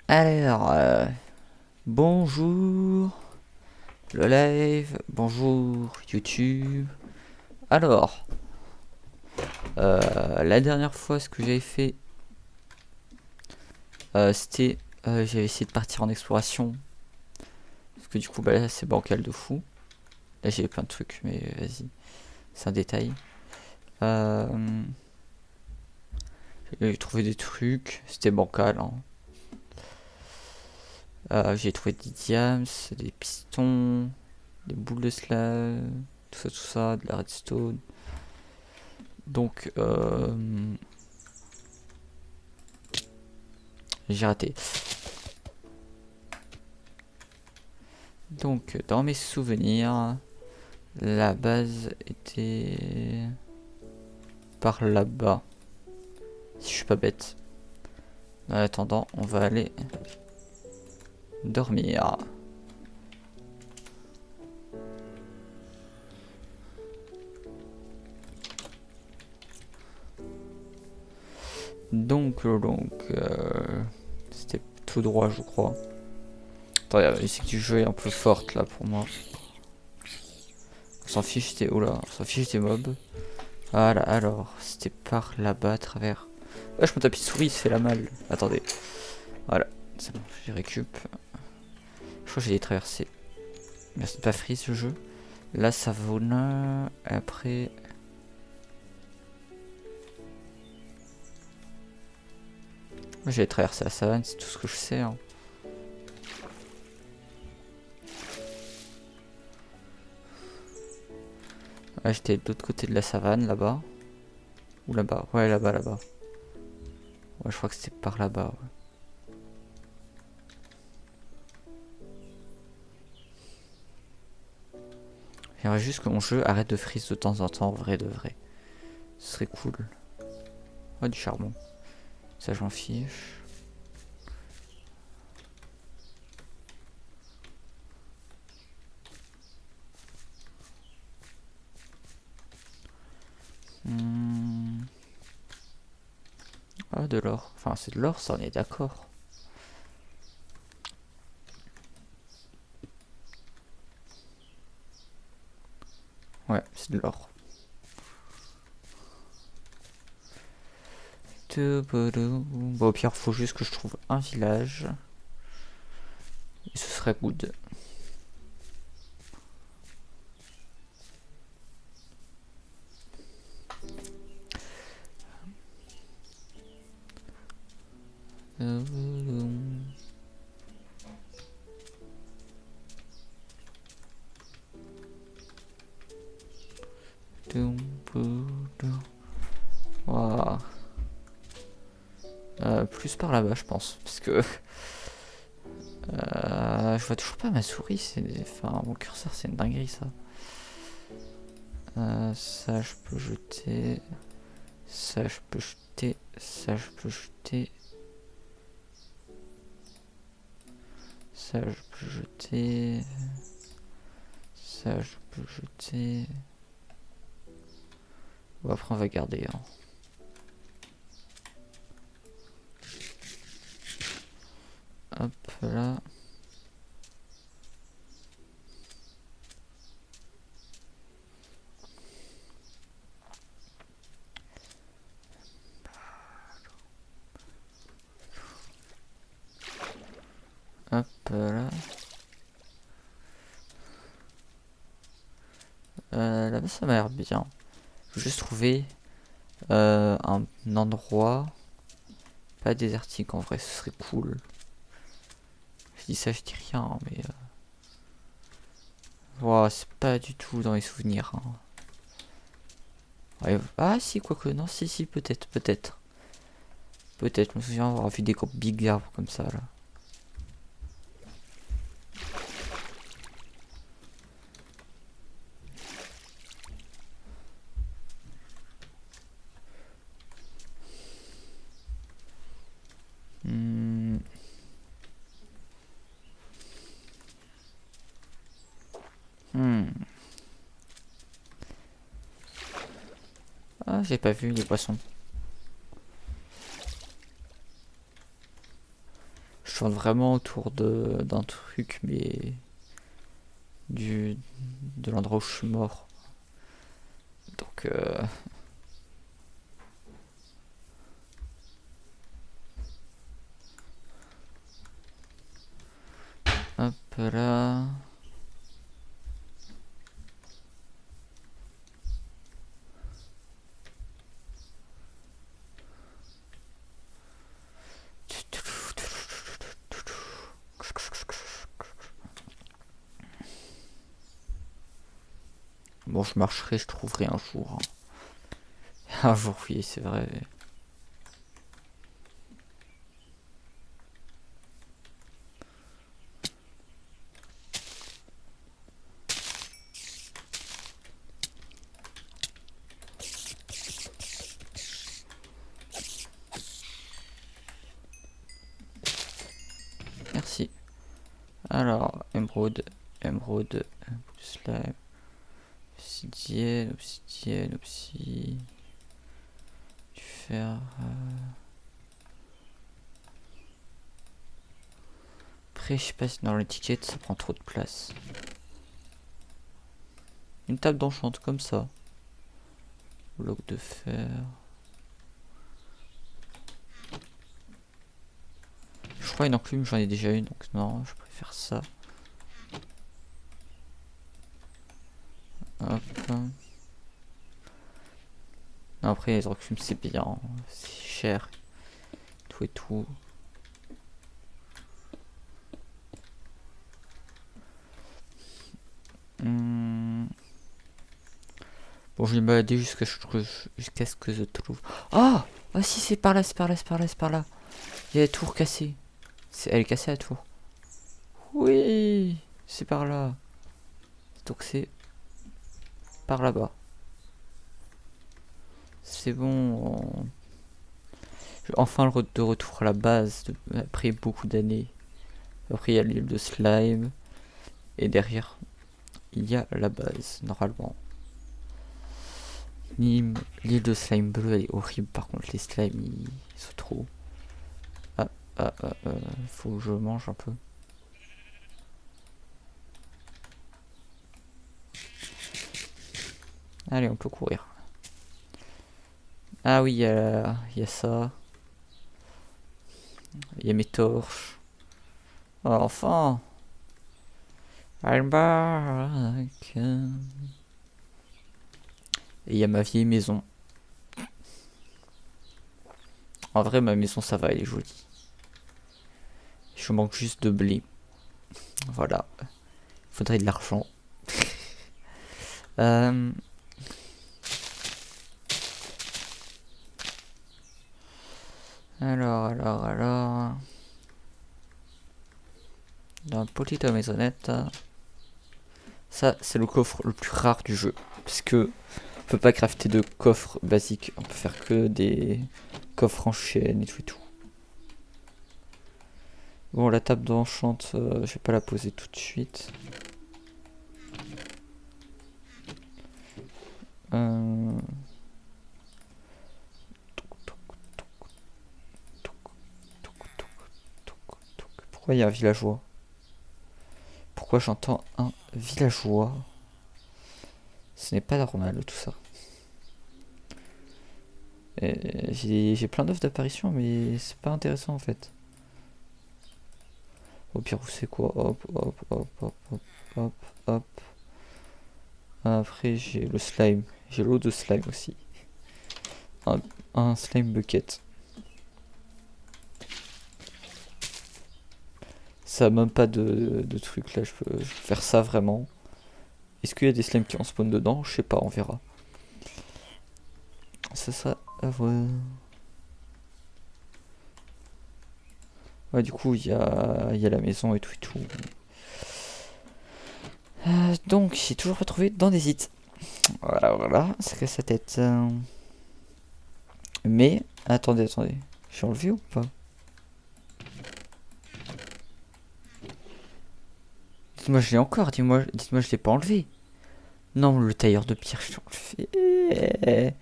Alors, bonjour le live, bonjour YouTube. Alors, la dernière fois, ce que j'avais fait, c'était, j'avais essayé de partir en exploration. Parce que du coup, bah là, c'est bancal de fou. Là, j'ai plein de trucs, mais vas-y, c'est un détail. Euh, j'ai trouvé des trucs, c'était bancal, hein. J'ai trouvé des diams, des pistons, des boules de slab, tout ça, de la redstone. Donc, j'ai raté. Donc, dans mes souvenirs, la base était par là-bas. Si je suis pas bête. En attendant, on va aller dormir. C'était tout droit, je crois. Attends, ici que du jeu est un peu forte là pour moi. On s'en fiche des. Oula, on s'en fiche des mobs. Voilà, alors, c'était par là-bas à travers. Wesh, mon tapis de souris il se fait la malle. Attendez. Voilà, c'est bon, j'ai récup. Je crois que j'ai traversé. Merci de pas freeze ce jeu. Là, ça vaut là. Après. Moi, j'ai traversé la savane, c'est tout ce que je sais, hein. Là, j'étais de l'autre côté de la savane, là-bas. Ou là-bas. Ouais, là-bas, là-bas. Ouais, je crois que c'était par là-bas, ouais. J'aimerais juste que mon jeu arrête de freeze de temps en temps, vrai de vrai. Ce serait cool. Oh, du charbon. Ça, j'en fiche. Hmm. Ah, de l'or. Enfin, c'est de l'or, ça, on est d'accord. Ouais, c'est de l'or. Bon, au pire, faut juste que je trouve un village. Et ce serait good. Wow. Plus par là-bas, je pense. Parce que je vois toujours pas ma souris. Enfin, mon curseur, c'est une dinguerie ça. Ça, je peux jeter. Ça, je peux jeter. Ça, je peux jeter. Ça, je peux jeter. Ça, je peux jeter. Bon, après, on va garder, hein. Hop là. Hop là. Là-bas, ça m'a l'air bien. Je veux juste trouver un endroit pas désertique en vrai, ce serait cool. Je dis ça, je dis rien, hein, mais wow, c'est pas du tout dans les souvenirs, hein. Ouais, ah si, quoique, non, si, peut-être, peut-être. Peut-être, je me souviens avoir vu des gros big arbres comme ça, là. Hmm. Hmm. Ah, j'ai pas vu les poissons. tourne vraiment autour d'un truc, mais de l'endroit où je suis mort. Donc hop là. Bon, je marcherai, je trouverai un jour. Un jour, oui, c'est vrai. Merci. Alors, émeraude, slime, obsidienne, du fer. Après, je sais pas si dans l'étiquette ça prend trop de place. Une table d'enchante comme ça. Bloc de fer. Je crois une enclume, j'en ai déjà une, donc non, je préfère ça. Hop. Non, après les enclumes c'est bien, c'est cher. Tout et tout. Bon, je vais me balader jusqu'à ce que je trouve. Ah! Ah si, c'est par là, c'est par là, c'est par là, c'est par là. Il y a la tour cassée. Elle est cassée la tour. Oui! C'est par là. Donc c'est par là-bas. C'est bon. Enfin de retour à la base après beaucoup d'années. Après il y a l'île de slime. Et derrière, il y a la base, normalement. L'île de slime bleu, elle est horrible. Par contre, les slimes, ils sont trop. Faut que je mange un peu. Allez, on peut courir. Ah oui, il y a ça. Il y a mes torches. Oh, enfin. I'm back. Et il y a ma vieille maison. En vrai, ma maison, ça va, elle est jolie. Je manque juste de blé. Voilà. Faudrait de l'argent. Alors. Dans la petite maisonnette. Ça, c'est le coffre le plus rare du jeu. Parce que on peut pas crafter de coffre basique. On peut faire que des coffres en chaîne et tout et tout. Bon, la table d'enchante, je vais pas la poser tout de suite. Pourquoi il y a un villageois? Pourquoi j'entends un villageois? Ce n'est pas normal tout ça. J'ai plein d'œufs d'apparition, mais c'est pas intéressant en fait. Au pire, vous savez quoi? Hop. Après, j'ai le slime. J'ai l'eau de slime aussi. Un slime bucket. Ça a même pas de truc là. Je peux faire ça vraiment. Est-ce qu'il y a des slimes qui en spawn dedans? Je sais pas, on verra. Ça, ouais. Ouais, du coup, il y a la maison et tout et tout. Donc, j'ai toujours retrouvé dans des hits. Voilà, ça casse sa tête. Mais, attendez. J'ai enlevé ou pas? Dites-moi, je l'ai encore. Dites-moi, je l'ai pas enlevé. Non, le tailleur de pierre, je l'ai enlevé.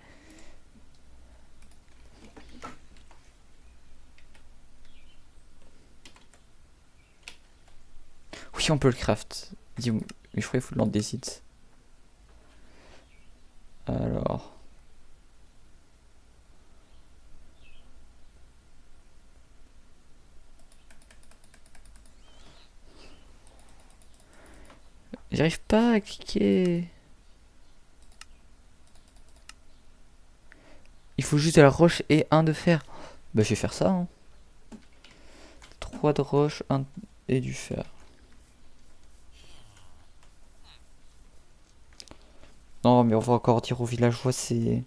Oui, on peut le craft. Dis-moi, mais je crois qu'il faut l'andésite. Alors. J'arrive pas à cliquer. Il faut juste de la roche et un de fer. Bah, je vais faire ça. Hein. 3 de roche, 1 et du fer. Non, mais on va encore dire aux villageois, c'est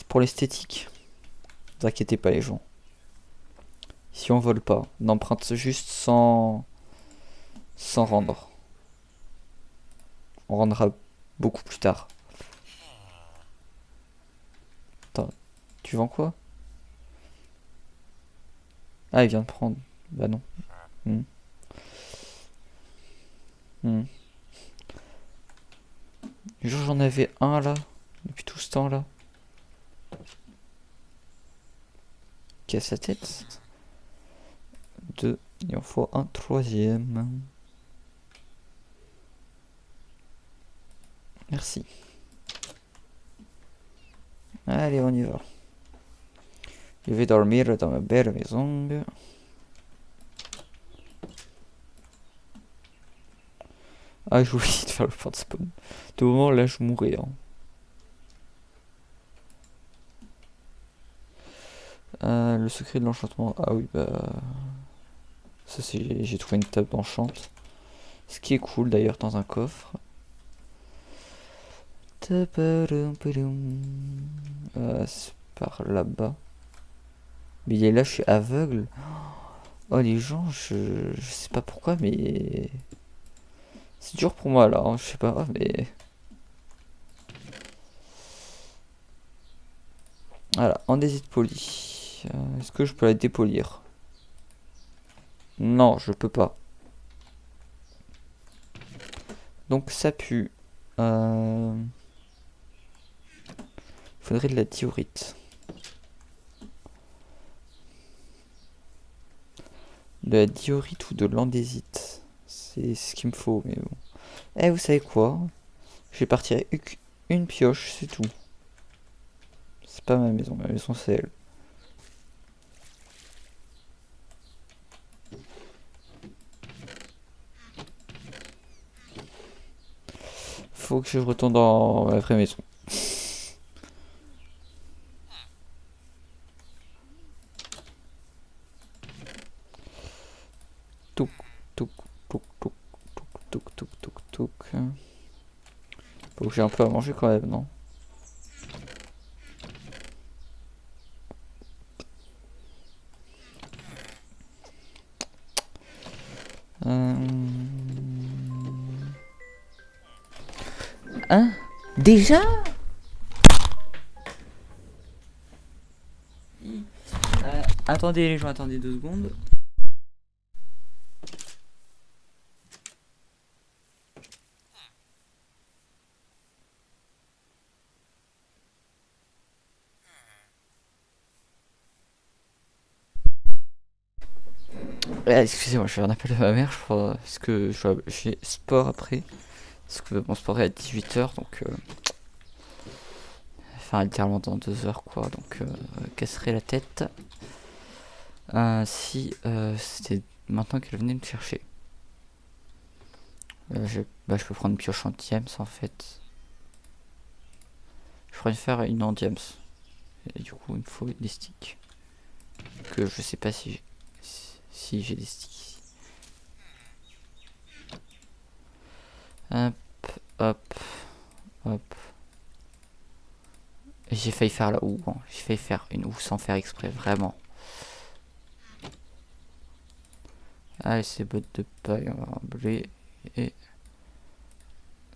pour l'esthétique. Ne vous inquiétez pas, les gens. Si on vole pas, on emprunte juste sans rendre. On rendra beaucoup plus tard. Attends, tu vends quoi? Ah, il vient de prendre. Bah non. Hmm. Hmm. Genre j'en avais un là, depuis tout ce temps là. Qui a sa tête. Deux. Il en faut un troisième. Merci. Allez, on y va. Je vais dormir dans ma belle maison. Ah, j'ai oublié de faire le point de spawn. De moment là, je mourrais. Hein. Le secret de l'enchantement. Ah oui, bah. Ça, c'est. J'ai trouvé une table d'enchant. Ce qui est cool d'ailleurs dans un coffre. C'est par là-bas. Mais il est là, je suis aveugle. Oh, les gens, je sais pas pourquoi, mais. C'est dur pour moi là, hein, je sais pas, mais. Voilà, andésite poli. Est-ce que je peux la dépolir? Non, je peux pas. Donc ça pue. Faudrait de la diorite. De la diorite ou de l'andésite. C'est ce qu'il me faut, mais bon. Eh, vous savez quoi? Je vais partir une pioche, c'est tout. C'est pas ma maison c'est elle. Faut que je retourne dans ma vraie maison. Touk, touk, touk, touk, touk, touk, touk, touk. Faut que j'ai un peu à manger quand même, non? Hein? Déjà? Attendez les gens, attendez 2 secondes. Excusez-moi, je fais un appel de ma mère, je crois, parce que j'ai sport après. Parce que mon sport est à 18h, donc... Enfin, littéralement dans 2 heures, quoi. Donc, casserait la tête. Si c'était maintenant qu'elle venait me chercher. Je peux prendre une pioche en diams, en fait. Je préfère une en diams. Et du coup, il me faut des sticks. Que je sais pas si j'ai des sticks ici. Hop, hop, hop. J'ai failli faire la houe. Hein. J'ai failli faire une houe sans faire exprès, vraiment. Allez, ces bottes de paille, on va en blé. Et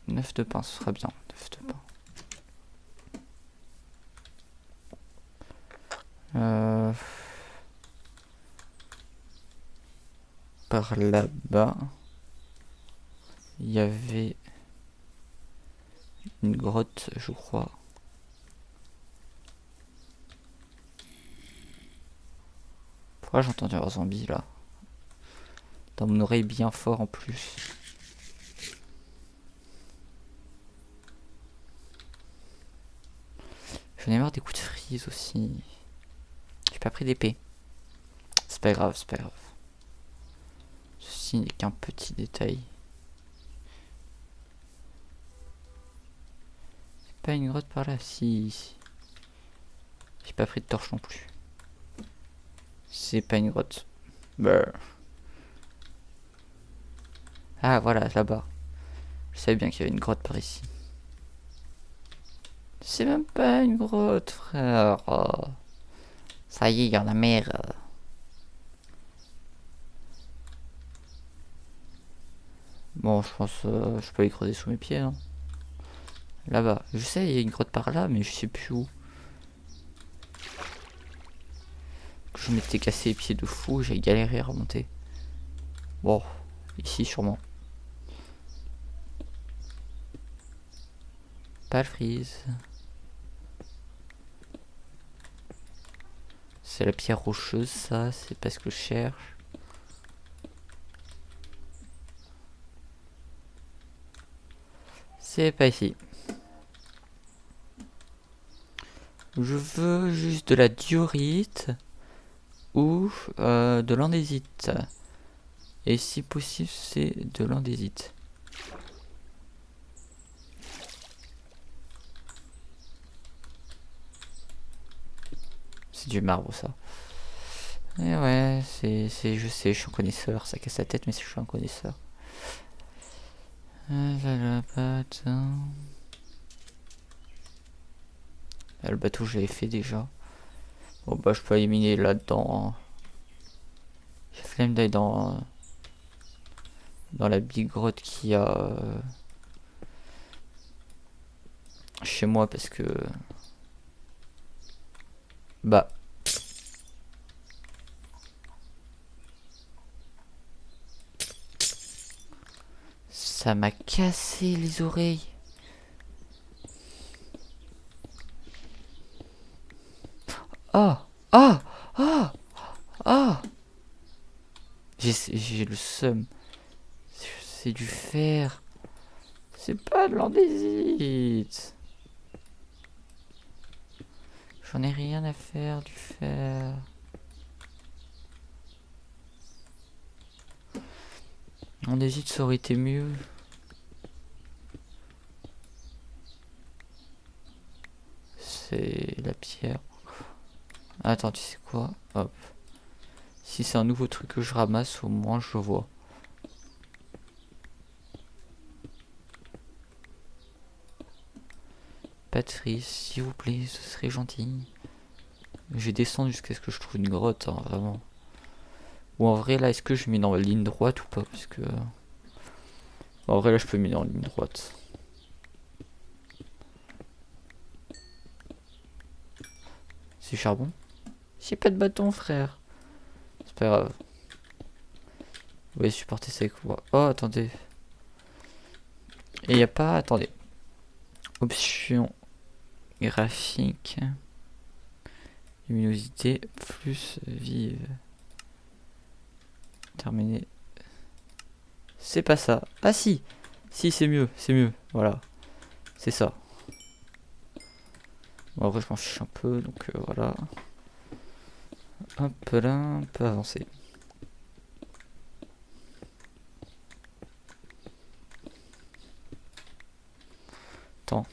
9 de pain, ce sera bien. 9 de pain. Par là-bas, il y avait une grotte, je crois. Pourquoi j'ai entendu un zombie là? dans mon oreille bien fort en plus. J'en ai marre des coups de freeze aussi. J'ai pas pris d'épée. C'est pas grave, c'est pas grave. Ceci n'est qu'un petit détail. C'est pas une grotte par là, si. J'ai pas pris de torche non plus. C'est pas une grotte. Bah. Ah voilà, là-bas. Je savais bien qu'il y avait une grotte par ici. C'est même pas une grotte, frère. Oh. Ça y est, il y en a marre. Bon, je pense je peux y creuser sous mes pieds. Hein. Là-bas. Je sais, il y a une grotte par là, mais je sais plus où. Je m'étais cassé les pieds de fou, j'ai galéré à remonter. Bon, ici sûrement. Pas le freeze. C'est la pierre rocheuse, ça, c'est parce que je cherche. C'est pas ici. Je veux juste de la diorite ou de l'andésite. Et si possible, c'est de l'andésite. C'est du marbre, ça. Et ouais, je sais, je suis un connaisseur. Ça casse la tête, mais je suis un connaisseur. Le bateau, je l'avais fait déjà. Bon, bah, je peux éliminer là-dedans. J'ai flemme d'aller dans la big grotte qu'il y a chez moi parce que. Bah. Ça m'a cassé les oreilles. Ah, ah, ah, ah. J'ai le seum. C'est du fer. C'est pas de l'andésite. J'en ai rien à faire du fer. L'andésite, ça aurait été mieux. C'est la pierre. Attends, tu sais quoi? Hop. Si c'est un nouveau truc que je ramasse, au moins je vois. Pas de frise, s'il vous plaît, ce serait gentil. Je vais descendre jusqu'à ce que je trouve une grotte, hein, vraiment. Ou en vrai, là, est-ce que je mets dans la ligne droite ou pas? Parce que. En vrai, là, je peux mettre dans la ligne droite. C'est charbon? J'ai pas de bâton, frère. C'est pas grave. Vous voyez, supporter ça avec moi. Oh, attendez. Et y a pas. Attendez. Option graphique. Luminosité plus vive. Terminé. C'est pas ça. Ah si. Si, c'est mieux. C'est mieux. Voilà. C'est ça. Bon, en vrai, je m'en fiche un peu. Donc voilà. Hop là. On peut avancer. Attends.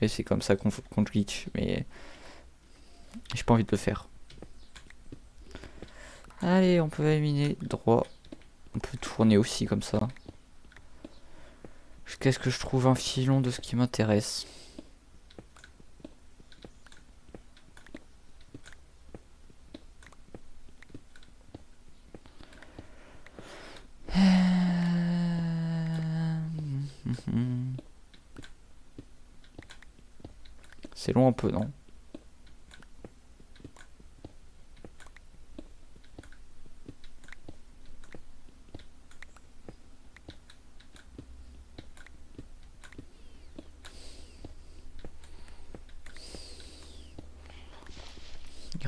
Et c'est comme ça qu'on glitch, mais j'ai pas envie de le faire. Allez, on peut éliminer droit. On peut tourner aussi comme ça. Jusqu'à ce que je trouve un filon de ce qui m'intéresse. C'est long un peu, non?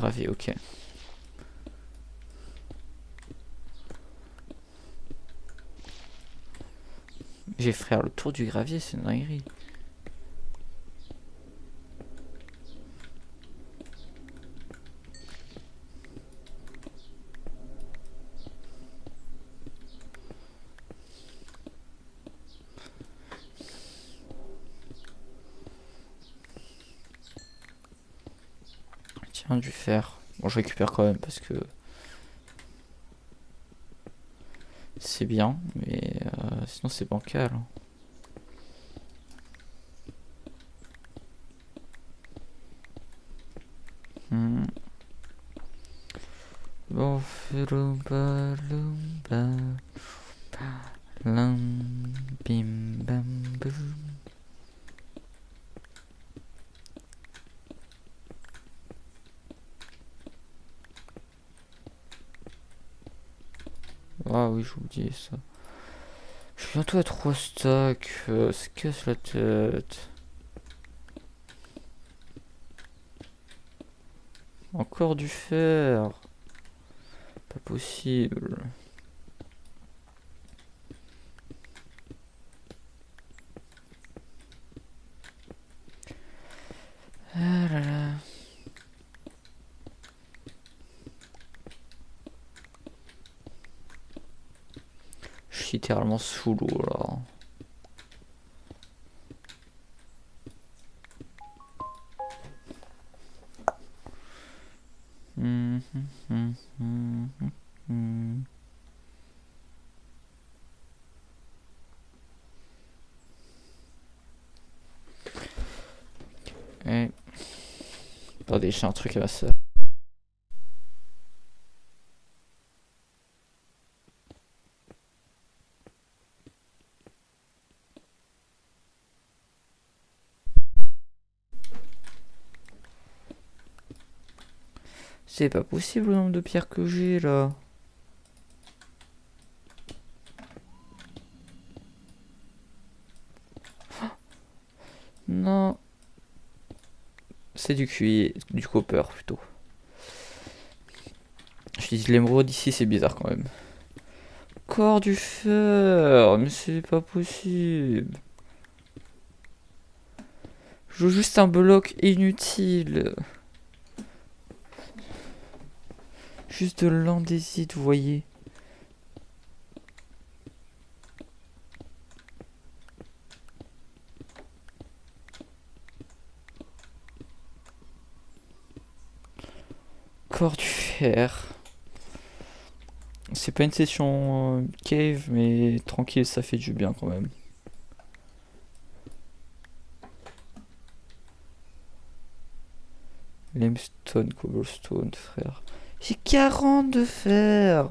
gravier, ok. J'ai frère le tour du gravier, c'est une dinguerie. Tiens, du fer. Bon, je récupère quand même parce que c'est bien, mais sinon c'est bancal. Hmm. Bon, lumba, lumba, bim bam boum. Ah oui, j'ai oublié ça. Je suis bientôt à 3 stacks. Ça casse la tête. Encore du fer. Pas possible. Ah là là. Je suis littéralement sous l'eau là. Et... Attendez, j'ai un truc à ma soeur. C'est pas possible le nombre de pierres que j'ai là. Non. C'est du cuir, du copper plutôt. Je dis l'émeraude ici, c'est bizarre quand même. Encore du fer, mais c'est pas possible. Je joue juste un bloc inutile. Juste de l'andésite, vous voyez. Encore du fer. C'est pas une session cave, mais tranquille, ça fait du bien quand même. Limestone, cobblestone, frère. J'ai 40 de fer.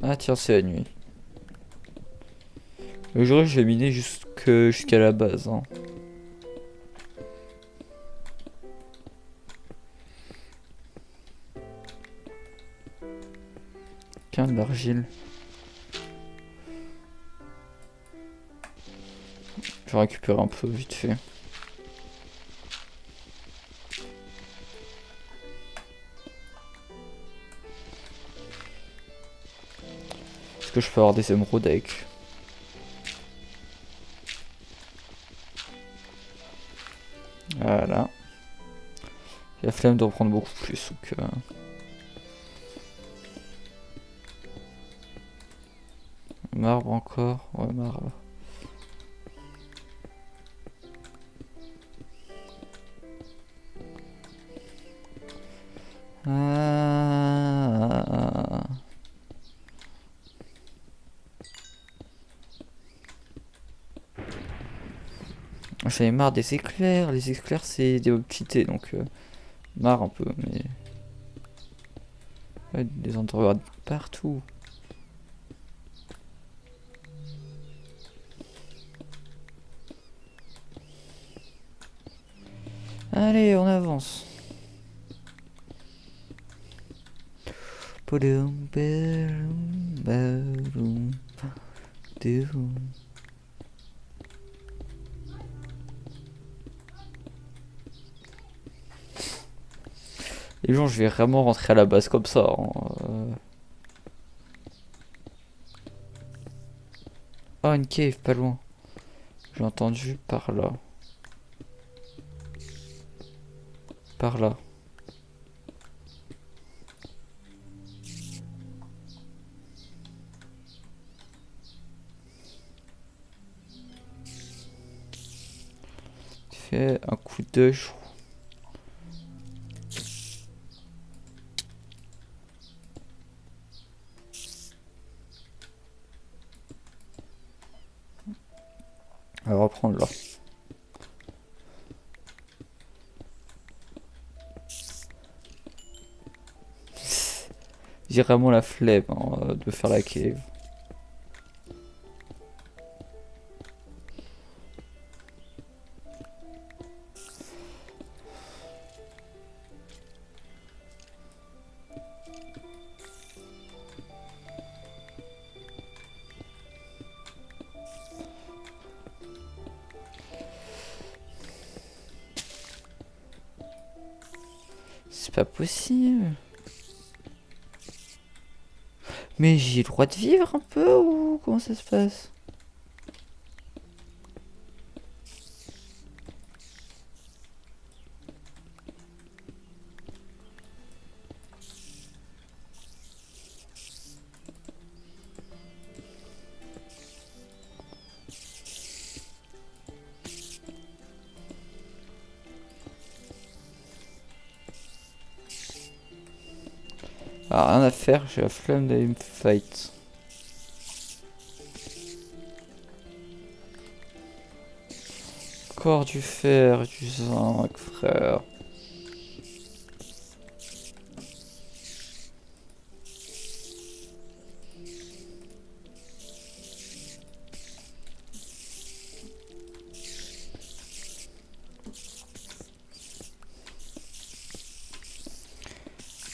Ah tiens, c'est la nuit. Aujourd'hui, je vais miner jusqu'à la base. Hein. Tiens, de l'argile. Je vais récupérer un peu vite fait. Est-ce que je peux avoir des émeraudes avec? Voilà. J'ai la flemme de reprendre beaucoup plus. Donc, marbre encore. Ouais, marbre. Ah. J'en ai marre des éclairs. Les éclairs, c'est des optités, donc marre un peu, mais ouais, des endroits partout. Allez, on avance. Les gens, je vais vraiment rentrer à la base comme ça. Hein. Oh, une cave, pas loin. J'ai entendu par là. Par là. Fais un coup d'œil. On va reprendre là. J'ai vraiment la flemme hein, de faire la cave. C'est pas possible. Mais j'ai le droit de vivre un peu ou comment ça se passe? Ah, rien à faire, j'ai la flemme d'aller me fight. Encore du fer et du zinc, frère.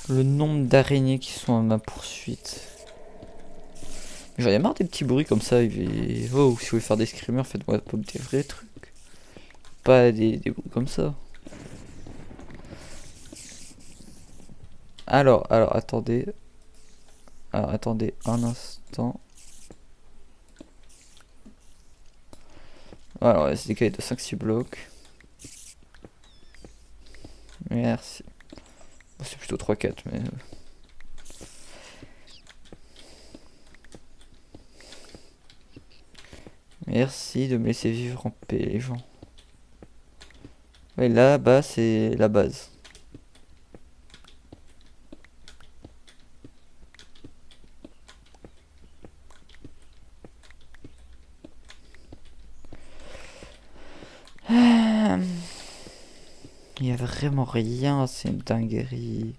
Le nombre d'araignées qui sont à ma poursuite. J'en ai marre des petits bruits comme ça. Oh, si vous voulez faire des screamers, faites-moi des vrais trucs. Pas des bruits comme ça. Alors, attendez. Alors, attendez un instant. Alors, la SDK de 5-6 blocs. Merci. Bon, c'est plutôt 3-4, mais... Merci de me laisser vivre en paix, les gens. Ouais, là-bas, c'est la base. Il y a vraiment rien, c'est une dinguerie.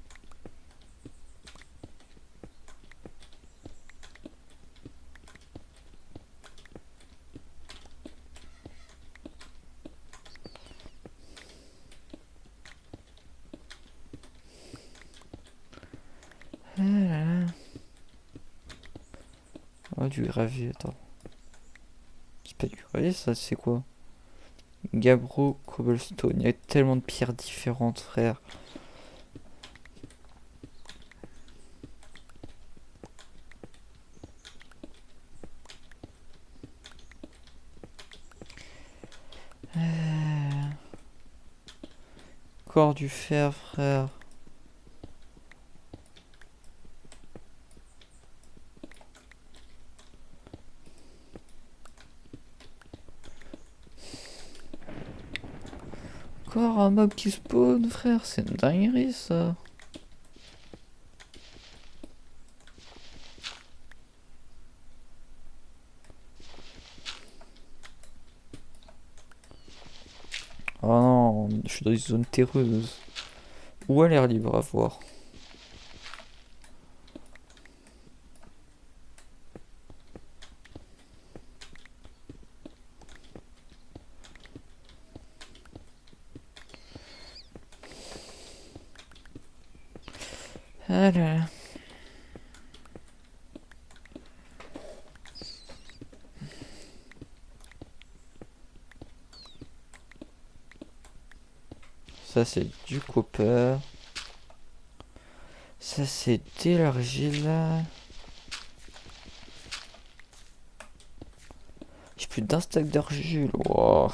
Oh, du gravier, attends. C'est pas du gravier, ça, c'est quoi? Gabbro Cobblestone. Il y a tellement de pierres différentes, frère. Encore du fer, frère. Encore un mob qui spawn, frère. C'est une dinguerie, ça. Oh non, je suis dans une zone terreuse. Ou à l'air libre, à voir. Ah là là. Ça, c'est du copper. Ça c'était l'argile. J'ai plus d'un stack d'argile. Wow.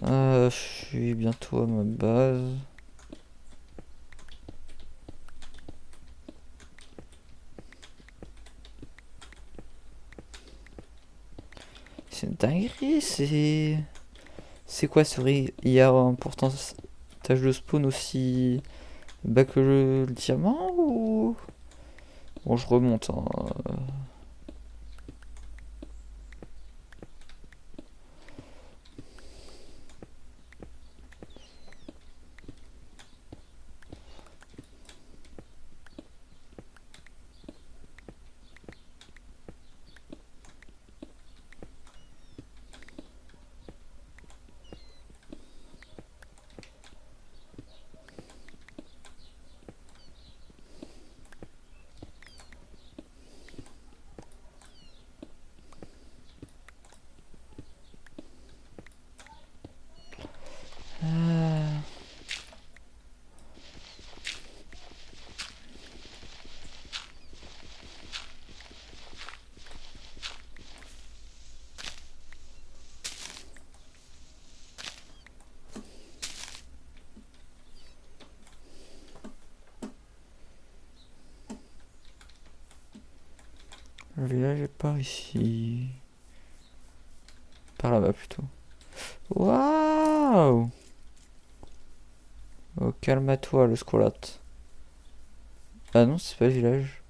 Je suis bientôt à ma base. C'est une dinguerie, c'est quoi ce riz? Il y a un pourcentage de spawn aussi bas que le diamant ou... Bon, je remonte, hein. Le village est par ici. Par là-bas plutôt. Waouh! Oh, calme-toi, le squelette. Ah non, c'est pas le village.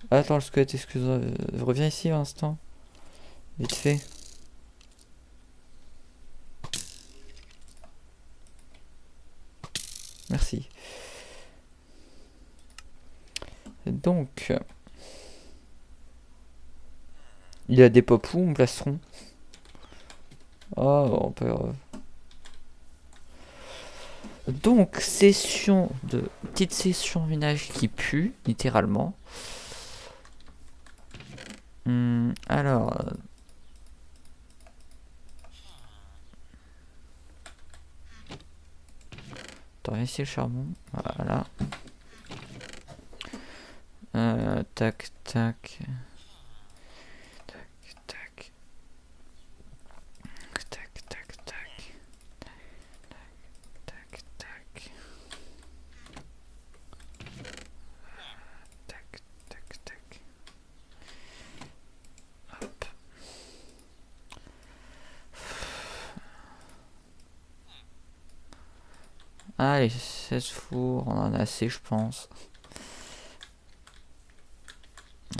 Attends, le squelette, excuse-moi. Reviens ici un instant. Vite fait. Merci. Donc... Il y a des pop où on placeront. Oh, on peut... Donc, petite session ménage qui pue, littéralement. Alors... Attends, ici le charbon. Voilà. Tac, tac. Tac, tac. Tac, tac, tac. Tac, tac. Tac, tac, tac. Hop. Allez, 16 fours, on en a assez, je pense.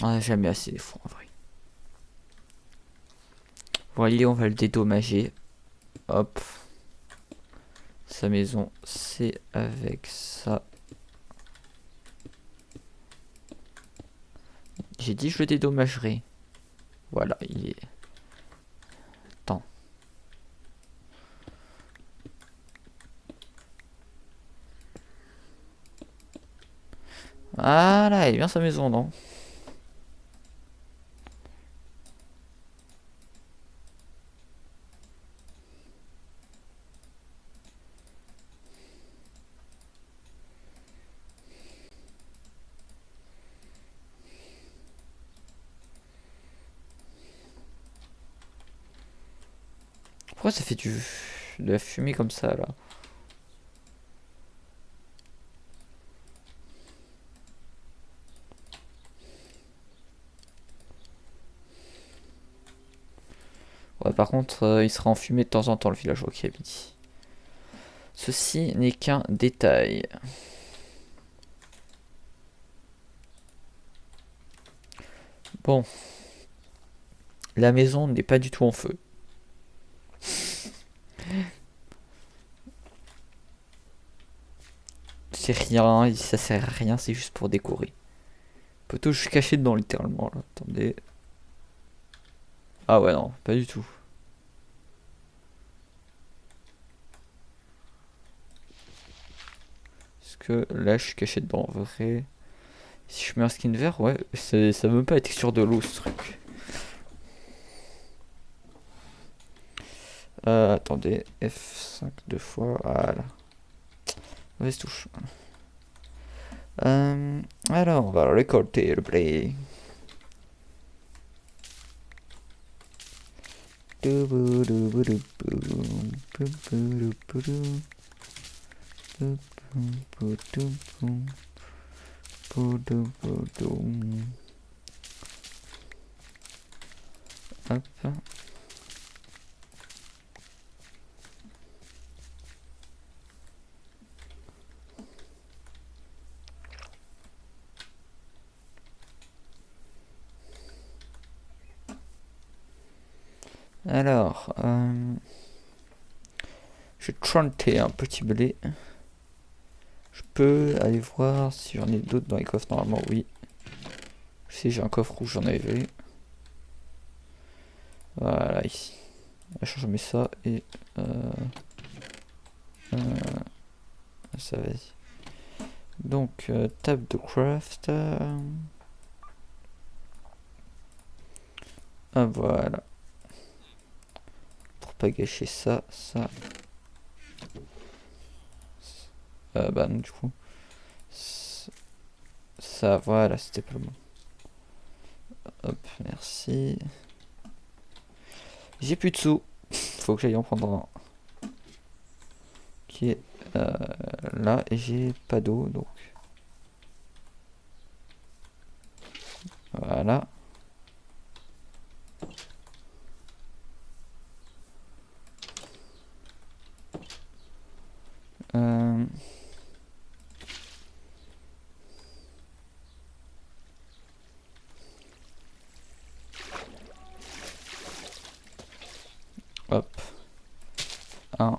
On a jamais assez des fours en vrai. Voilà, on va le dédommager. Hop. Sa maison, c'est avec ça. J'ai dit je le dédommagerai. Voilà, il est... Attends. Voilà, il est bien sa maison, non? Pourquoi ça fait de la fumée comme ça, là? Ouais, par contre, il sera enfumé de temps en temps, le villageois qui habite ici. Ceci n'est qu'un détail. Bon. La maison n'est pas du tout en feu. C'est rien, ça sert à rien, c'est juste pour décorer. Poteau, je suis caché dedans littéralement là. Attendez. Ah ouais non, pas du tout. Parce que là je suis caché dedans en vrai. Si je mets un skin vert, ouais, ça veut même pas être sur de l'eau ce truc. Attendez, F5 deux fois, voilà. Mauvaise touche. Alors, on va récolter le blé. Hop. Alors, j'ai 31 petits blés. Je peux aller voir si j'en ai d'autres dans les coffres. Normalement, oui. Si j'ai un coffre rouge, j'en avais. Voilà, ici. Je mets ça et ça vas-y. Donc, table de craft. Ah, voilà. Pour pas gâcher ça. Bah non, du coup. Ça, voilà, c'était pas le bon. Hop, merci. J'ai plus de sous. Faut que j'aille en prendre un. Qui est là. Et j'ai pas d'eau, donc. Voilà. Hop. Un.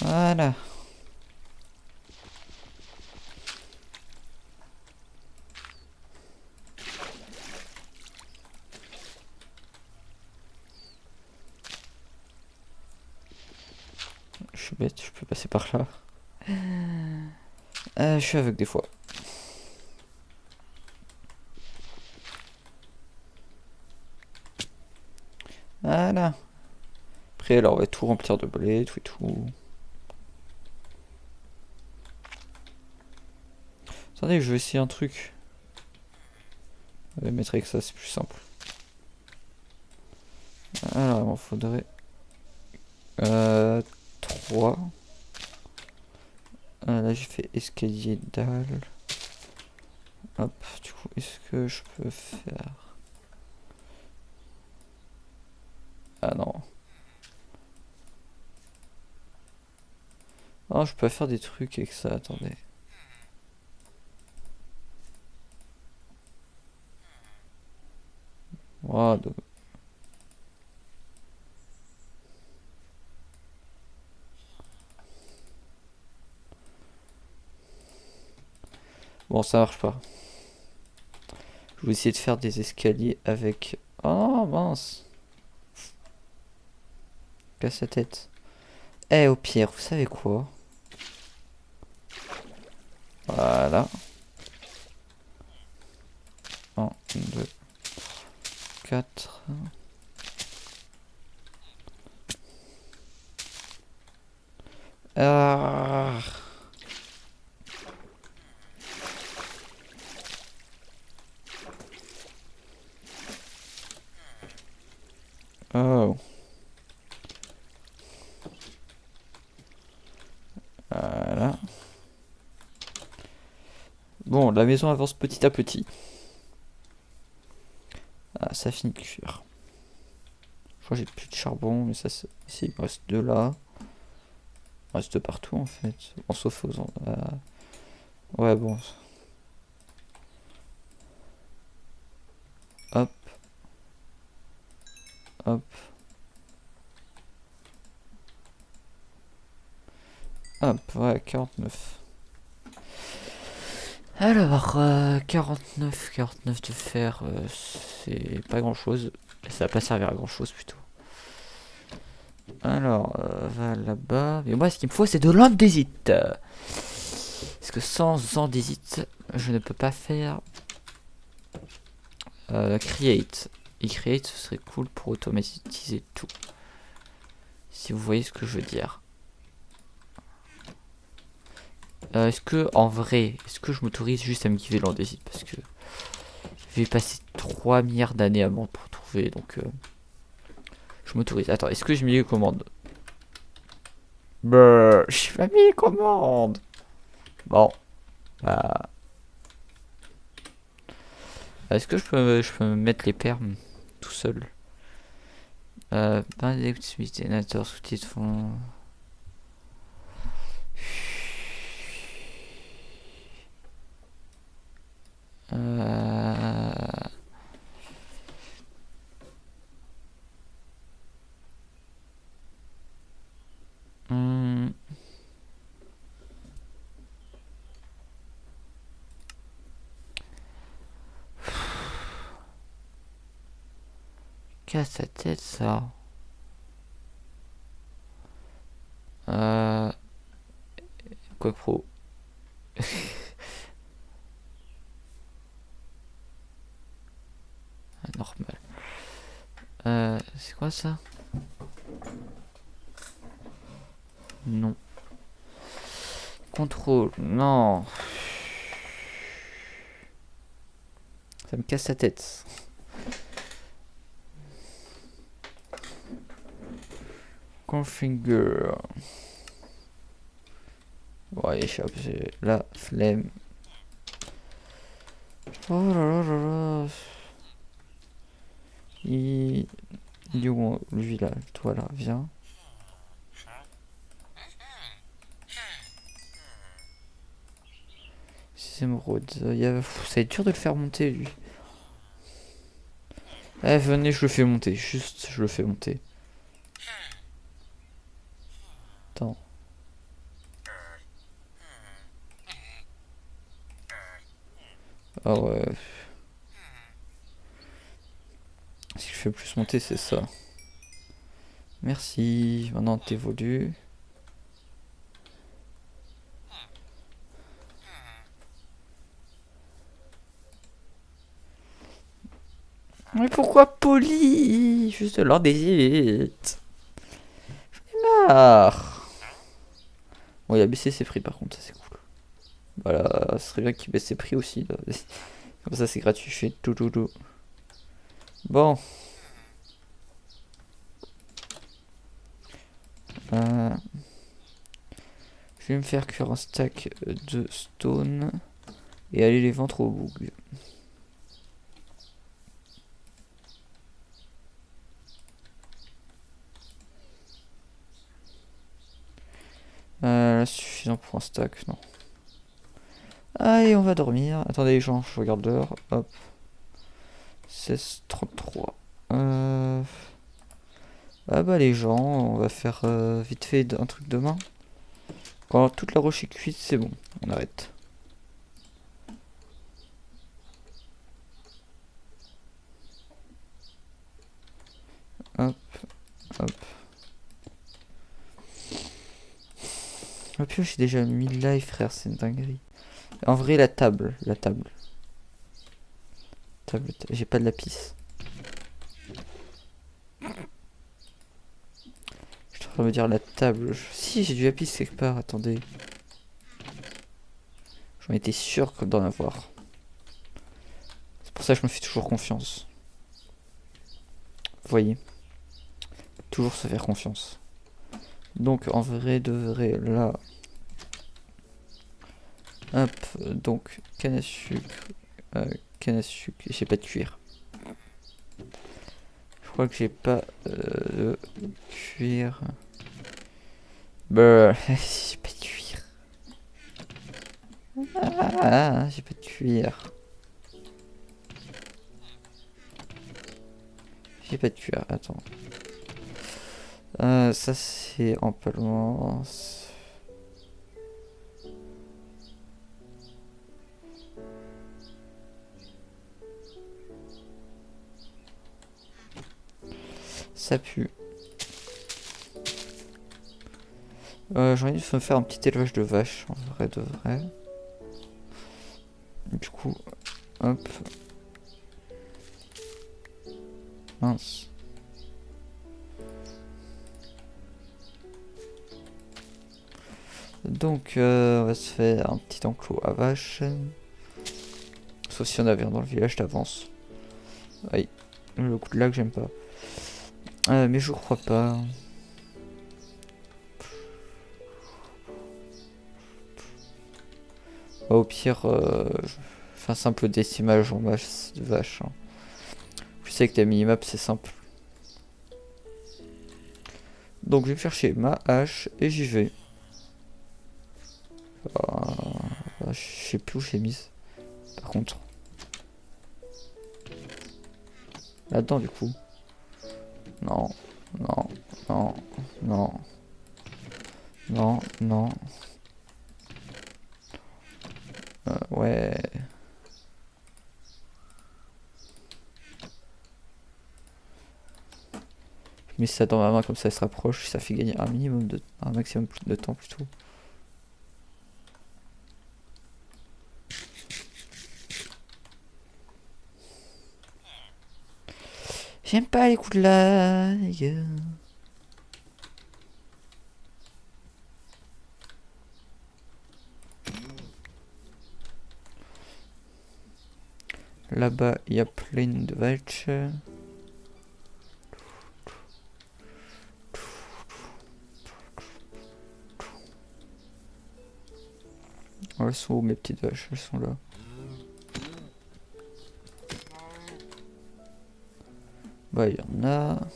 Voilà. Je suis bête, je peux passer par là. Je suis aveugle des fois. Voilà. Après, alors, on va tout remplir de blé, tout et tout. Attendez, je vais essayer un truc. On va mettre avec ça, c'est plus simple. Alors, il m'en faudrait 3. Là, j'ai fait escalier dalle. Hop, du coup, est-ce que je peux faire... Ah non. Non, je peux pas faire des trucs avec ça, attendez. Oh, bon, ça marche pas. Je vais essayer de faire des escaliers avec... Oh, mince. Casse la tête. Eh, au pire, vous savez quoi? Voilà. 1, 2, 4. Ah. Oh. Voilà. Bon, la maison avance petit à petit. Ah, ça finit de cuire. Je crois que j'ai plus de charbon, mais ça, c'est... Ici, il me reste 2 là. Il me reste partout, en fait. Bon, sauf aux... Ouais, bon. Hop. Hop. Hop, ouais, 49. Alors, 49 de fer, c'est pas grand chose. Ça va pas servir à grand chose plutôt. Alors, va là-bas. Mais moi, ce qu'il me faut, c'est de l'andésite. Parce que sans andésite, je ne peux pas faire create. Et create, ce serait cool pour automatiser tout. Si vous voyez ce que je veux dire. Est-ce que, en vrai, est-ce que je m'autorise juste à me giver l'andésite? Parce que je vais passer 3 milliards d'années avant pour trouver, donc je m'autorise. Attends, est-ce que je mets les commandes? Bah, je pas mis les commandes. Bon, bah, est-ce que je peux me mettre les permes tout seul? Pas d'activité, nature, sous-titres, fond. Hmm. Casse sa tête, ça. Quoi pro? Normal. C'est quoi ça? Non. Contrôle, non. Ça me casse la tête. Configure. Ouais, échappe, j'ai la flemme. Oh là là là là. Il est où lui là? Toi là, viens. C'est émeraude. Ça va être dur de le faire monter lui. Eh, venez, je le fais monter. Juste, je le fais monter. Attends. Ah ouais. Ce qui le fait plus monter, c'est ça. Merci. Maintenant, t'évolues. Mais pourquoi poli? Juste de l'ordre des élites. Marre. Bon, il a baissé ses prix par contre, ça c'est cool. Voilà, ce serait bien qu'il baisse ses prix aussi. Là. Comme ça, c'est gratuit. Je fais tout, tout, tout. Bon. Je vais me faire cuire un stack de stone et aller les vendre au boug. Suffisant pour un stack, non. Allez, on va dormir. Attendez les gens, je regarde l'heure. Hop. 16h33. Ah bah les gens, on va faire vite fait un truc demain. Quand toute la roche est cuite, c'est bon. On arrête. Hop, hop. Oh purée, j'ai déjà 1000 lives, frère, c'est une dinguerie. En vrai, la table. J'ai pas de lapis. Je suis en train de me dire la table. Si, j'ai du lapis quelque part, attendez. J'en étais sûr d'en avoir. C'est pour ça que je me fais toujours confiance. Vous voyez. Toujours se faire confiance. Donc, en vrai, de vrai, là. Hop, donc, canne à sucre. Canne à sucre. J'ai pas de cuir. Je crois que j'ai pas de cuir. Bah, j'ai pas de cuir. Ah, j'ai pas de cuir. J'ai pas de cuir, attends. Ça c'est empalement. Ça pue. J'ai envie de me faire un petit élevage de vaches, en vrai de vrai. Du coup, hop. Mince. Donc, on va se faire un petit enclos à vaches. Sauf si on a rien dans le village d'avance. Aïe, le coup de lac, j'aime pas. Mais je crois pas. Au pire, je fais un simple décimage en masse de vaches. Hein. Je sais que ta minimap, c'est simple. Donc, je vais chercher ma hache et j'y vais. Je sais plus où j'ai mise. Par contre. Là-dedans, du coup. Non, non, non, non. Non, non. Ouais. Je mets ça dans ma main comme ça, elle se rapproche. Ça fait gagner un maximum de temps plutôt. J'aime pas les coups de lag. Là-bas, il y a plein de vaches. Elles sont où mes petites vaches? Elles sont là. Bah, il y en a.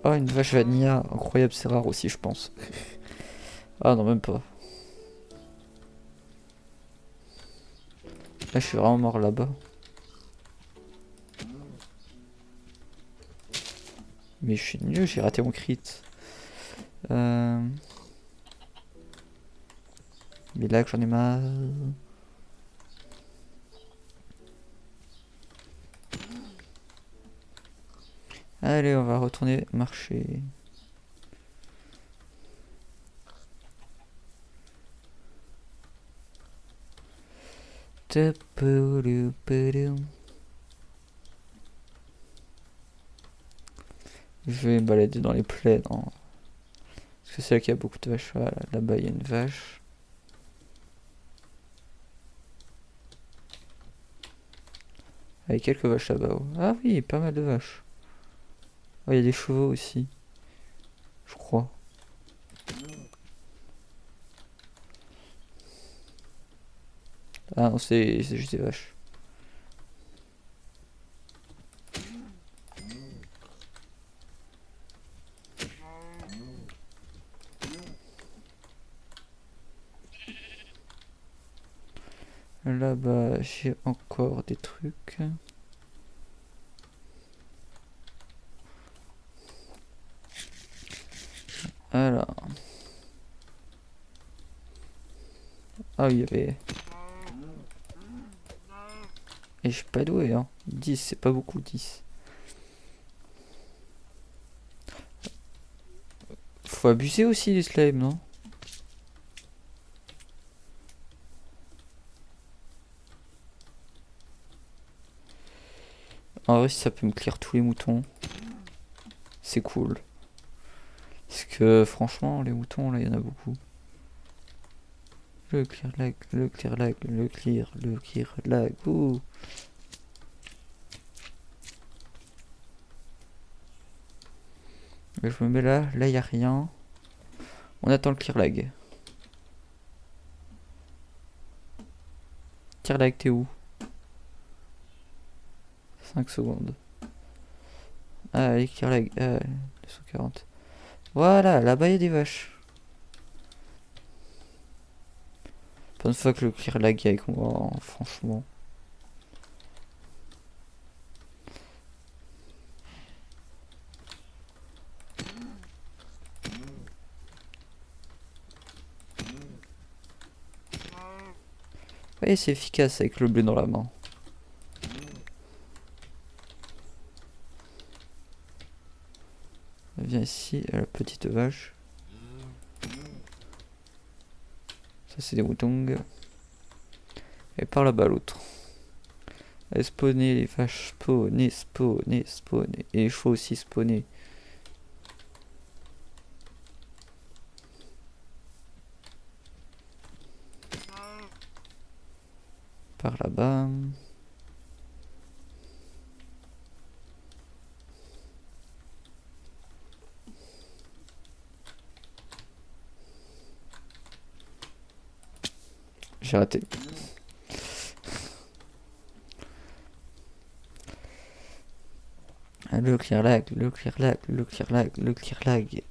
Ah, une vache vanilla. Incroyable, c'est rare aussi, je pense. Ah, non, même pas. Là, je suis vraiment mort là-bas. Mais je suis nul, j'ai raté mon crit. Mais là que j'en ai marre. Allez, on va retourner marcher. Je vais me balader dans les plaines. Hein. Parce que c'est là qu'il y a beaucoup de vaches. Voilà, là-bas il y a une vache. Avec quelques vaches là-bas. Ah oui, pas mal de vaches. Oh, il y a des chevaux aussi. Je crois. Ah non, c'est juste des vaches. Là-bas, j'ai encore des trucs. Alors. Ah oui, il y avait... Et je suis pas doué, hein. 10, c'est pas beaucoup, 10. Faut abuser aussi des slimes, non? En vrai, si ça peut me clear tous les moutons, c'est cool. Parce que franchement, les moutons, là, il y en a beaucoup. Le clear lag, le clear lag, le clear lag. Ouh. Je me mets là, il y a rien. On attend le clear lag. Clear lag, t'es où? 5 secondes. Ah, allez, clear lag. 240. Voilà, là-bas, il y a des vaches. Pas une fois que le clear lag est avec moi, hein, franchement. Et c'est efficace avec le blé dans la main. Viens ici, la petite vache. Ça c'est des moutons. Et par là-bas l'autre. Allez, spawner les vaches, spawner, spawner, spawner. Et les chevaux aussi spawner. Par là-bas. J'ai raté. Le clear lag, le clear lag, le clear lag, le clear lag.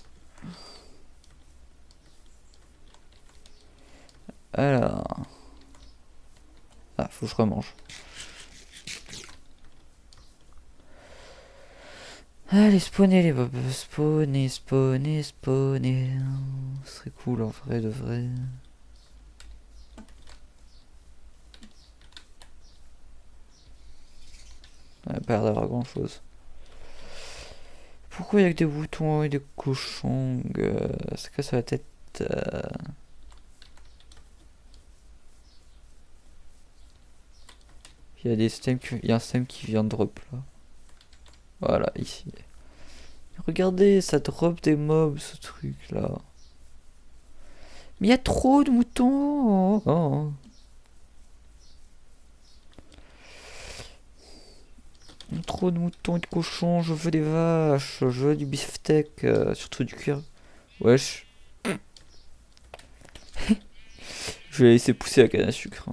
Alors. Ah, faut que je remange. Allez, spawner les bobs. Spawner, spawner, spawner. Ce serait cool en vrai de vrai. On a pas l'air d'avoir grand chose. Pourquoi il y a que des boutons et des cochons? Est-ce que ça va être... Il y a des stems il y a un stem qui vient de drop là. Voilà, ici. Regardez, ça drop des mobs ce truc là. Mais il y a trop de moutons. Oh, oh. Trop de moutons et de cochons, je veux des vaches, je veux du beefsteak, surtout du cuir. Wesh. Je vais laisser pousser la canne à sucre.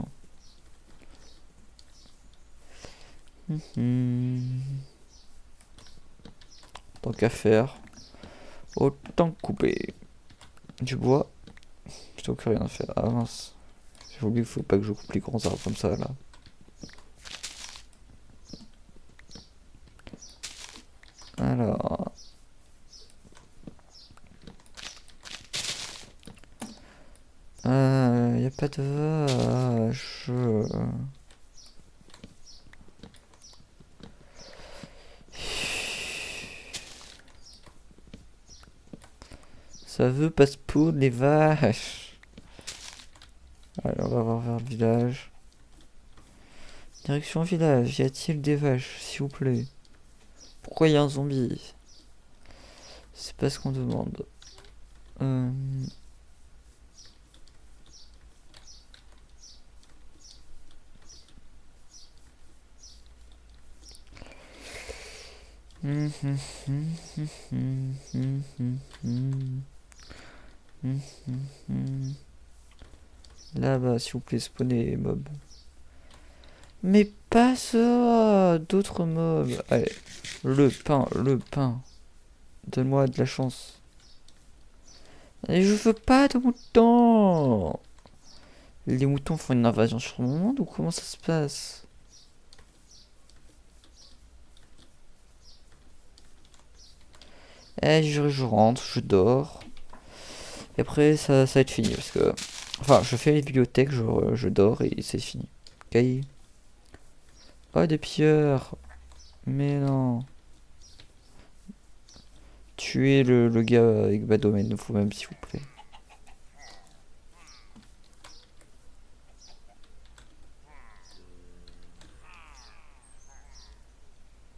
Tant qu'à faire, autant couper du bois. Plutôt que rien à faire. Ah mince. J'ai oublié qu'il faut pas que je coupe les grands arbres comme ça là. Alors. Y a pas de vache. Ça veut pas spawn les vaches. Allez, on va voir vers le village. Direction village, y a-t-il des vaches, s'il vous plaît? Pourquoi il y a un zombie? C'est pas ce qu'on demande. Là-bas, s'il vous plaît, spawnez les mobs. Mais pas ça, d'autres mobs. Allez, le pain, le pain. Donne-moi de la chance. Et je veux pas de moutons. Les moutons font une invasion sur mon monde ou comment ça se passe? Eh, je rentre, je dors. Et après, ça va être fini parce que... Enfin, je fais les bibliothèques, je dors et c'est fini. Cahier. Oh, des pilleurs. Mais non. Tuez le gars avec bas domaine, vous même s'il vous plaît.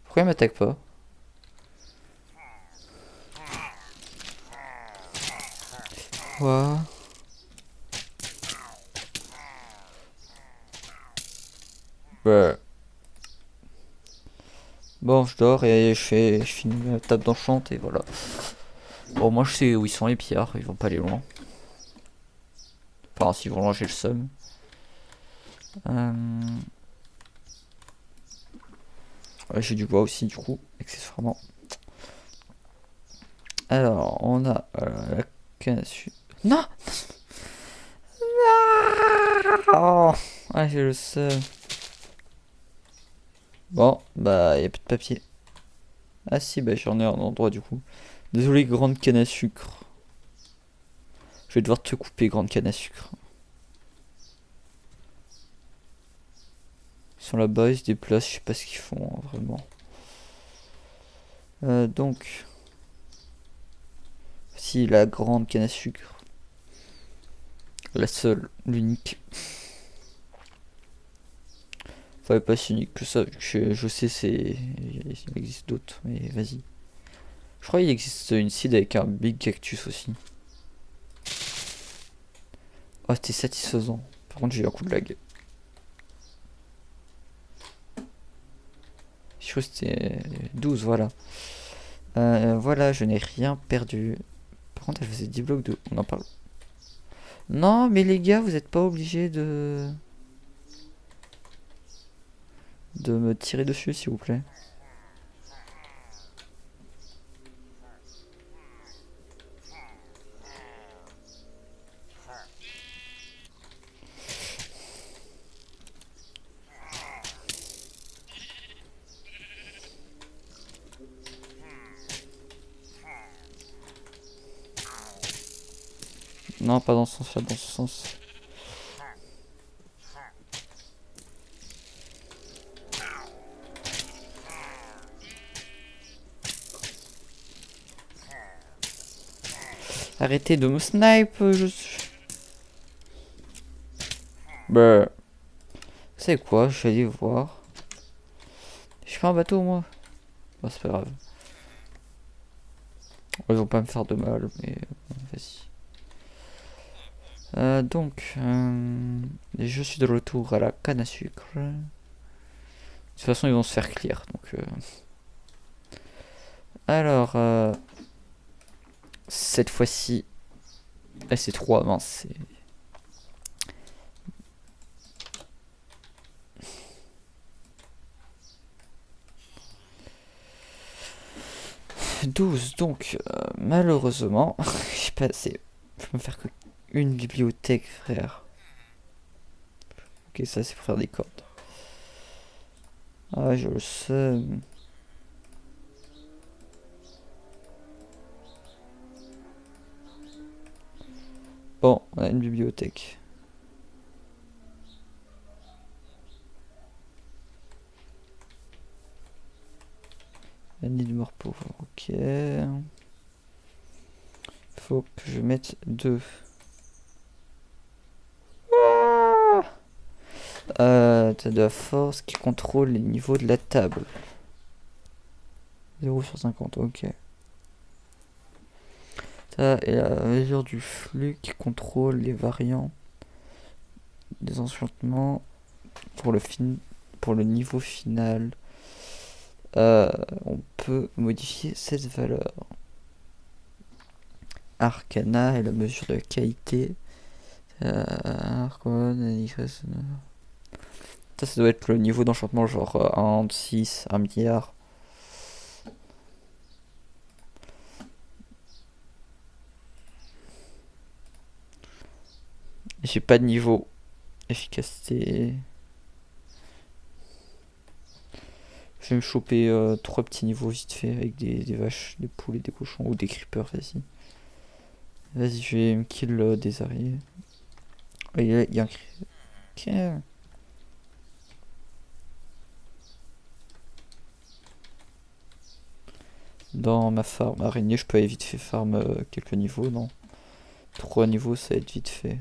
Pourquoi il m'attaque pas? Quoi? Bah. Bon, je dors et je finis la table d'enchant et voilà. Bon, moi je sais où ils sont les pillards, ils vont pas aller loin. Enfin, s'ils vont loin, j'ai le seum. Ouais, j'ai du bois aussi, du coup, accessoirement. Alors, on a la canne à sucre. Non! Oh, ah, j'ai le seum. Bon, bah, y a plus de papier. Ah si, bah j'en ai un endroit du coup. Désolé, grande canne à sucre. Je vais devoir te couper, grande canne à sucre. sont là-bas, ils se déplacent, je sais pas ce qu'ils font hein, vraiment. Donc, si la grande canne à sucre, la seule, l'unique. Enfin, pas si unique que ça, vu que je sais, il existe d'autres, mais vas-y. Je crois qu'il existe une seed avec un big cactus aussi. Oh, c'était satisfaisant. Par contre, j'ai eu un coup de lag. Je crois que c'était 12, voilà. Voilà, je n'ai rien perdu. Par contre, elle faisait 10 blocs de... On en parle. Non, mais les gars, vous n'êtes pas obligés de me tirer dessus, s'il vous plaît. Non, pas dans ce sens-là, dans ce sens. Arrêtez de me snipe, je suis... Bah... Vous savez quoi, je vais aller voir. Je fais un bateau, moi. Bon, c'est pas grave. Ils vont pas me faire de mal, mais... Vas-y. Donc, je suis de retour à la canne à sucre. De toute façon, ils vont se faire clear. Donc, alors, cette fois-ci, c'est 3, mince. 12, donc, malheureusement, j'ai pas assez. Je peux me faire que une bibliothèque, frère. Ok, ça c'est pour faire des cordes. Ah, je le sais. Bon, on a une bibliothèque. Un nid de mort pauvre, ok. Faut que je mette 2. T'as de la force qui contrôle les niveaux de la table. 0/50, ok. Ça, et la mesure du flux qui contrôle les variants des enchantements pour le niveau final. On peut modifier cette valeur. Arcana et la mesure de la qualité. Ça doit être le niveau d'enchantement genre 1, 6, 1 milliard. J'ai pas de niveau. Efficacité. Je vais me choper 3 petits niveaux vite fait avec des vaches, des poules et des cochons ou des creepers, vas-y. Vas-y, je vais me kill des araignées. Oh, il y a un creeper. Ok. Dans ma farm araignée, je peux aller vite fait farm quelques niveaux, non? 3 niveaux, ça va être vite fait.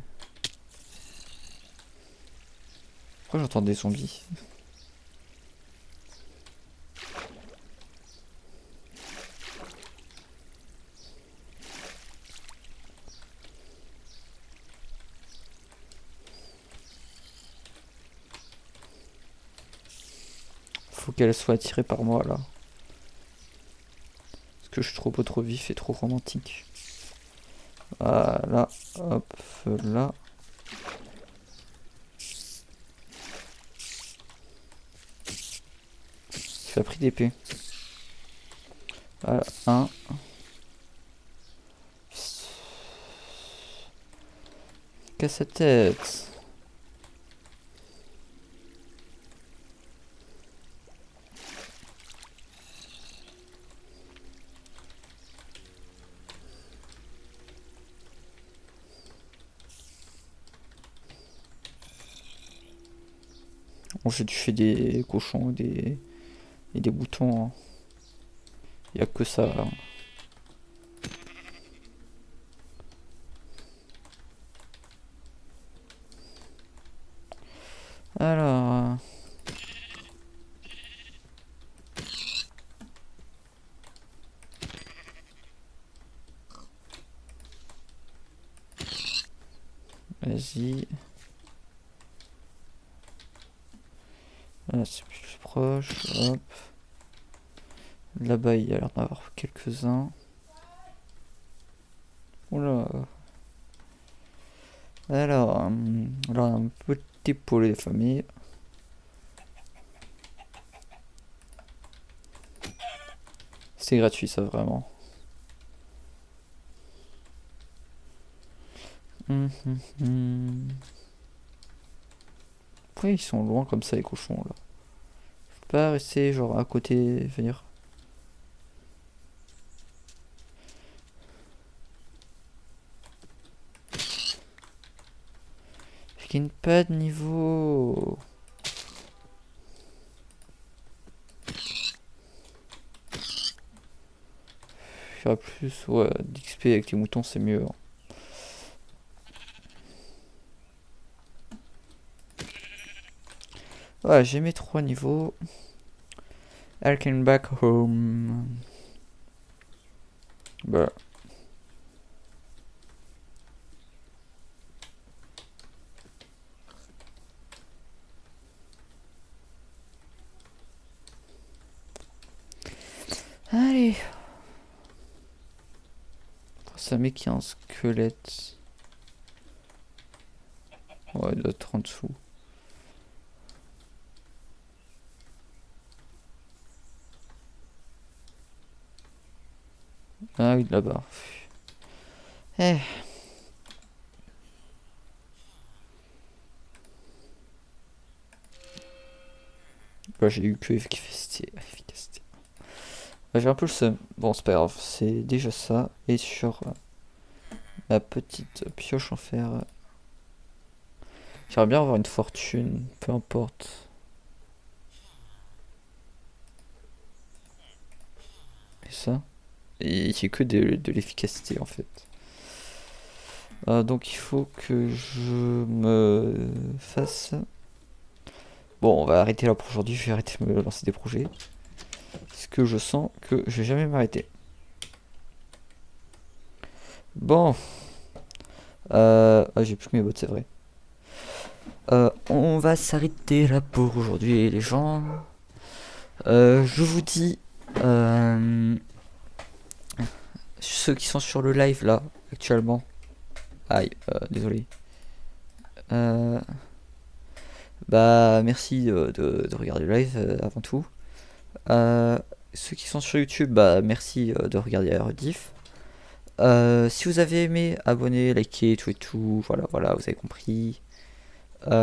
Pourquoi j'entends des zombies? Faut qu'elle soit attirée par moi là. Parce que je suis trop beau, trop vif et trop romantique. Voilà, hop, là. J'ai pris d'épée. Voilà, 1. Casse sa tête. j'ai tué des cochons et des boutons. Hein. Y a que ça. Là. Alors. Vas-y. Là, c'est plus proche. Hop. Là-bas, il y a l'air d'en avoir quelques-uns. Oula. Alors, là, un petit poulet de famille. C'est gratuit, ça, vraiment. Pourquoi ils sont loin comme ça, les cochons, là? Faut pas rester, genre, à côté, venir. Je gagne pas de niveau. Faire plus, ouais, d'XP avec les moutons, c'est mieux. Hein. Ouais, j'ai mes 3 niveaux. I can back home. Bah. Allez. Ça met qu'il y a un squelette. Ouais, il doit être en dessous. Ah oui, là-bas. Eh. Bah, j'ai eu que efficacité. Bah, j'ai un peu le seum. Bon, c'est pas grave, c'est déjà ça. Et sur ma petite pioche en fer. J'aimerais bien avoir une fortune, peu importe. Et ça. Et c'est que de l'efficacité en fait. Donc il faut que je me fasse. Bon, on va arrêter là pour aujourd'hui. Je vais arrêter de me lancer des projets. Parce que je sens que je vais jamais m'arrêter. Bon. Ah, j'ai plus que mes bottes, c'est vrai. On va s'arrêter là pour aujourd'hui, les gens. Je vous dis. Ceux qui sont sur le live là, actuellement. Aïe, désolé. Bah, merci de regarder le live avant tout. Ceux qui sont sur YouTube, bah, merci de regarder la rediff. Si vous avez aimé, abonnez, likez, tout et tout. Voilà, voilà, vous avez compris. Bon,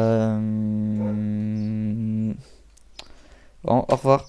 au revoir.